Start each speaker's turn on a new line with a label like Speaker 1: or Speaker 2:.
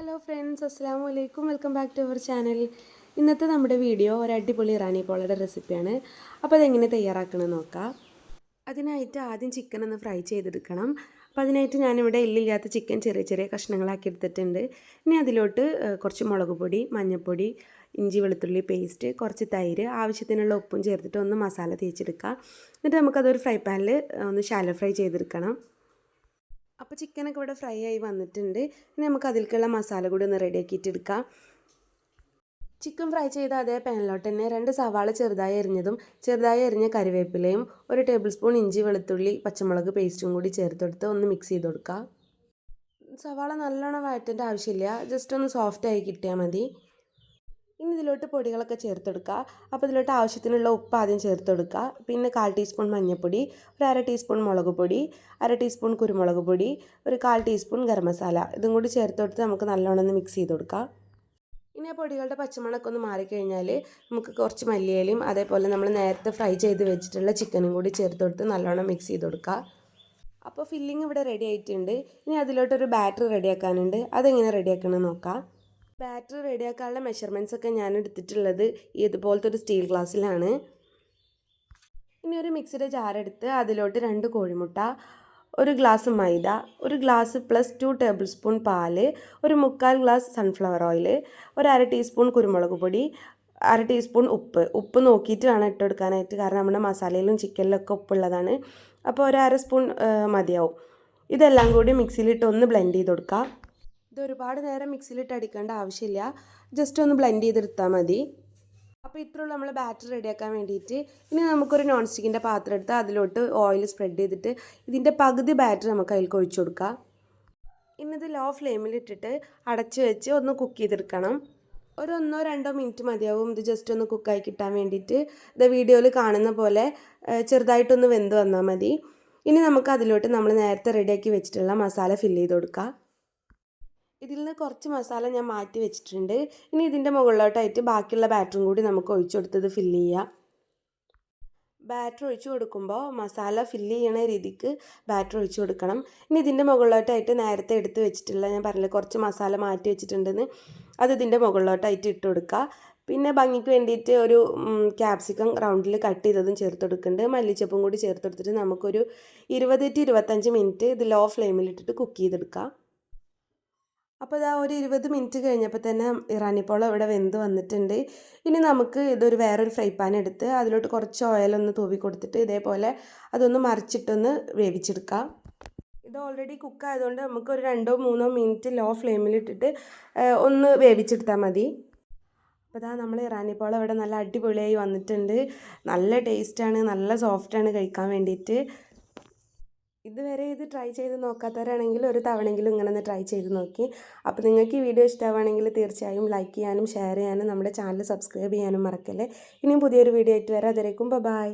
Speaker 1: Hello friends, അസ്സലാമു അലൈക്കും. Welcome back to our channel. ഇന്നത്തെ നമ്മുടെ വീഡിയോ ഒരു അടിപൊളി ഇറാനി പോളയുടെ റെസിപ്പിയാണ്. അപ്പോൾ അതെങ്ങനെ തയ്യാറാക്കണമെന്ന് നോക്കാം. അതിനായിട്ട് ആദ്യം ചിക്കൻ ഒന്ന് ഫ്രൈ ചെയ്തെടുക്കണം. അപ്പോൾ അതിനായിട്ട് ഞാനിവിടെ എല്ലില്ലാത്ത ചിക്കൻ ചെറിയ ചെറിയ കഷ്ണങ്ങളാക്കി എടുത്തിട്ടുണ്ട്. ഇനി അതിലോട്ട് കുറച്ച് മുളക് പൊടി, മഞ്ഞൾപ്പൊടി, ഇഞ്ചി വെളുത്തുള്ളി പേസ്റ്റ്, കുറച്ച് തൈര്, ആവശ്യത്തിനുള്ള ഉപ്പും ചേർത്തിട്ട് ഒന്ന് മസാല തേച്ചെടുക്കുക. എന്നിട്ട് നമുക്കതൊരു ഫ്രൈ പാനിൽ ഒന്ന് ഷാലോ ഫ്രൈ ചെയ്തെടുക്കണം. അപ്പോൾ ചിക്കനൊക്കെ ഇവിടെ ഫ്രൈ ആയി വന്നിട്ടുണ്ട്. ഇനി നമുക്ക് അതിലേക്കുള്ള മസാല കൂടി ഒന്ന് റെഡിയാക്കിയിട്ട് എടുക്കാം. ചിക്കൻ ഫ്രൈ ചെയ്ത അതേ പാനിലോട്ട് തന്നെ 2 സവാള ചെറുതായി അരിഞ്ഞതും ചെറുതായി അരിഞ്ഞ കറിവേപ്പിലയും 1 ടേബിൾ സ്പൂൺ ഇഞ്ചി വെളുത്തുള്ളി പച്ചമുളക് പേസ്റ്റും കൂടി ചേർത്തെടുത്ത് ഒന്ന് മിക്സ് ചെയ്ത് കൊടുക്കുക. സവാള നല്ലോണം വഴറ്റേണ്ട ആവശ്യമില്ല, ജസ്റ്റ് ഒന്ന് സോഫ്റ്റായി കിട്ടിയാൽ മതി. ഇനി ഇതിലോട്ട് പൊടികളൊക്കെ ചേർത്തെടുക്കുക. അപ്പോൾ ഇതിലോട്ട് ആവശ്യത്തിനുള്ള ഉപ്പ് ആദ്യം ചേർത്തെടുക്കുക. പിന്നെ 1/4 ടീസ്പൂൺ മഞ്ഞൾപ്പൊടി, 1/2 ടീസ്പൂൺ മുളക് പൊടി, 1/2 ടീസ്പൂൺ കുരുമുളക് പൊടി, 1/4 ടീസ്പൂൺ ഗരം മസാല, ഇതും കൂടി ചേർത്തെടുത്ത് നമുക്ക് നല്ലോണം ഒന്ന് മിക്സ് ചെയ്ത് കൊടുക്കാം. ഇനി ആ പൊടികളുടെ പച്ചമണമൊക്കെ ഒന്ന് മാറിക്കഴിഞ്ഞാൽ നമുക്ക് കുറച്ച് മല്ലിയിലയും അതേപോലെ നമ്മൾ നേരത്തെ ഫ്രൈ ചെയ്ത് വെച്ചിട്ടുള്ള ചിക്കനും കൂടി ചേർത്തെടുത്ത് നല്ലോണം മിക്സ് ചെയ്ത് കൊടുക്കുക. അപ്പോൾ ഫില്ലിങ് ഇവിടെ റെഡി ആയിട്ടുണ്ട്. ഇനി അതിലോട്ടൊരു ബാറ്റർ റെഡിയാക്കാനുണ്ട്. അതെങ്ങനെ റെഡിയാക്കണമെന്ന് നോക്കാം. ബാറ്റർ റെഡിയാക്കാനുള്ള മെഷർമെൻറ്റ്സ് ഒക്കെ ഞാൻ എടുത്തിട്ടുള്ളത് ഇതുപോലത്തെ ഒരു സ്റ്റീൽ ഗ്ലാസ്സിലാണ്. ഇനി ഒരു മിക്സിയുടെ ജാറെടുത്ത് അതിലോട്ട് 2 കോഴിമുട്ട, 1 ഗ്ലാസ് മൈദ, 1 ഗ്ലാസ് പ്ലസ് 2 ടേബിൾ സ്പൂൺ പാല്, 1/4 ഗ്ലാസ് സൺഫ്ലവർ ഓയിൽ, 1/2 ടീസ്പൂൺ കുരുമുളക് പൊടി, 1/2 ടീസ്പൂൺ ഉപ്പ് നോക്കിയിട്ട് വേണം ഇട്ടെടുക്കാനായിട്ട്, കാരണം നമ്മുടെ മസാലയിലും ചിക്കനിലൊക്കെ ഉപ്പുള്ളതാണ്. അപ്പോൾ 1/2 സ്പൂൺ മതിയാവും. ഇതെല്ലാം കൂടി മിക്സിയിലിട്ട് ഒന്ന് ബ്ലെൻഡ് ചെയ്ത് കൊടുക്കുക. ഇത് ഒരുപാട് നേരം മിക്സിയിലിട്ട് അടിക്കേണ്ട ആവശ്യമില്ല, ജസ്റ്റ് ഒന്ന് ബ്ലെൻഡ് ചെയ്തെടുത്താൽ മതി. അപ്പോൾ ഇത്രയുള്ള നമ്മൾ ബാറ്റർ റെഡിയാക്കാൻ വേണ്ടിയിട്ട് ഇനി നമുക്കൊരു നോൺ സ്റ്റിക്കിൻ്റെ പാത്രം എടുത്ത് അതിലോട്ട് ഓയിൽ സ്പ്രെഡ് ചെയ്തിട്ട് ഇതിൻ്റെ പകുതി ബാറ്റർ നമുക്ക് അതിലേക്ക് ഒഴിച്ചു കൊടുക്കാം. ഇന്നിത് ലോ ഫ്ലെയിമിലിട്ടിട്ട് അടച്ച് വെച്ച് ഒന്ന് കുക്ക് ചെയ്തെടുക്കണം. ഒരു 1-2 മിനിറ്റ് മതിയാവും ഇത് ജസ്റ്റ് ഒന്ന് കുക്കായി കിട്ടാൻ വേണ്ടിയിട്ട്. ഇത് വീഡിയോയിൽ കാണുന്ന പോലെ ചെറുതായിട്ടൊന്ന് വെന്ത് വന്നാൽ മതി. ഇനി നമുക്ക് അതിലോട്ട് നമ്മൾ നേരത്തെ റെഡിയാക്കി വെച്ചിട്ടുള്ള മസാല ഫില്ല് ചെയ്ത് കൊടുക്കാം. ഇതിൽ നിന്ന് കുറച്ച് മസാല ഞാൻ മാറ്റി വെച്ചിട്ടുണ്ട്. ഇനി ഇതിൻ്റെ മുകളിലോട്ടായിട്ട് ബാക്കിയുള്ള ബാറ്ററും കൂടി നമുക്ക് ഒഴിച്ചു കൊടുത്തത് ഫില്ല് ചെയ്യാം. ബാറ്റർ ഒഴിച്ചു കൊടുക്കുമ്പോൾ മസാല ഫില്ല് ചെയ്യണ രീതിക്ക് ബാറ്റർ ഒഴിച്ചു കൊടുക്കണം. ഇനി ഇതിൻ്റെ മുകളിലോട്ടായിട്ട് നേരത്തെ എടുത്ത് വെച്ചിട്ടുള്ള, ഞാൻ പറഞ്ഞില്ല കുറച്ച് മസാല മാറ്റി വെച്ചിട്ടുണ്ടെന്ന്, അത് ഇതിൻ്റെ മുകളിലോട്ടായിട്ട് ഇട്ട് കൊടുക്കുക. പിന്നെ ഭംഗിക്ക് വേണ്ടിയിട്ട് ഒരു ക്യാപ്സിക്കം റൗണ്ടിൽ കട്ട് ചെയ്തതും ചേർത്ത് കൊടുക്കുന്നുണ്ട്. മല്ലിച്ചപ്പും കൂടി ചേർത്ത് കൊടുത്തിട്ട് നമുക്കൊരു 20-25 മിനിറ്റ് ഇത് ലോ ഫ്ലെയിമിലിട്ടിട്ട് കുക്ക് ചെയ്തെടുക്കാം. അപ്പോൾ ഇതാ ഒരു 20 മിനിറ്റ് കഴിഞ്ഞപ്പോൾ തന്നെ ഇറാനി പോള ഇവിടെ വെന്ത് വന്നിട്ടുണ്ട്. ഇനി നമുക്ക് ഇതൊരു വേറൊരു ഫ്രൈ പാൻ എടുത്ത് അതിലോട്ട് കുറച്ച് ഓയിലൊന്ന് തൂവി കൊടുത്തിട്ട് ഇതേപോലെ അതൊന്ന് മറിച്ചിട്ടൊന്ന് വേവിച്ചെടുക്കാം. ഇത് ഓൾറെഡി കുക്ക് ആയതുകൊണ്ട് നമുക്കൊരു 2-3 മിനിറ്റ് ലോ ഫ്ലെയിമിലിട്ടിട്ട് ഒന്ന് വേവിച്ചെടുത്താൽ മതി. അപ്പോൾ ഇതാ നമ്മൾ ഇറാനി പോള ഇവിടെ നല്ല അടിപൊളിയായി വന്നിട്ടുണ്ട്. നല്ല ടേസ്റ്റാണ്, നല്ല സോഫ്റ്റാണ് കഴിക്കാൻ വേണ്ടിയിട്ട്. ഇതുവരെ ഇത് ട്രൈ ചെയ്ത് നോക്കാത്തവരാണെങ്കിൽ ഒരു തവണയെങ്കിലും ഇങ്ങനെ ഒന്ന് ട്രൈ ചെയ്ത് നോക്കി. അപ്പോൾ നിങ്ങൾക്ക് ഈ വീഡിയോ ഇഷ്ടമാണെങ്കിൽ തീർച്ചയായും ലൈക്ക് ചെയ്യാനും ഷെയർ ചെയ്യാനും നമ്മുടെ ചാനൽ സബ്സ്ക്രൈബ് ചെയ്യാനും മറക്കല്ലേ. ഇനിയും പുതിയൊരു വീഡിയോ ആയിട്ട് വരാം. അതുവരേക്കും ബൈ.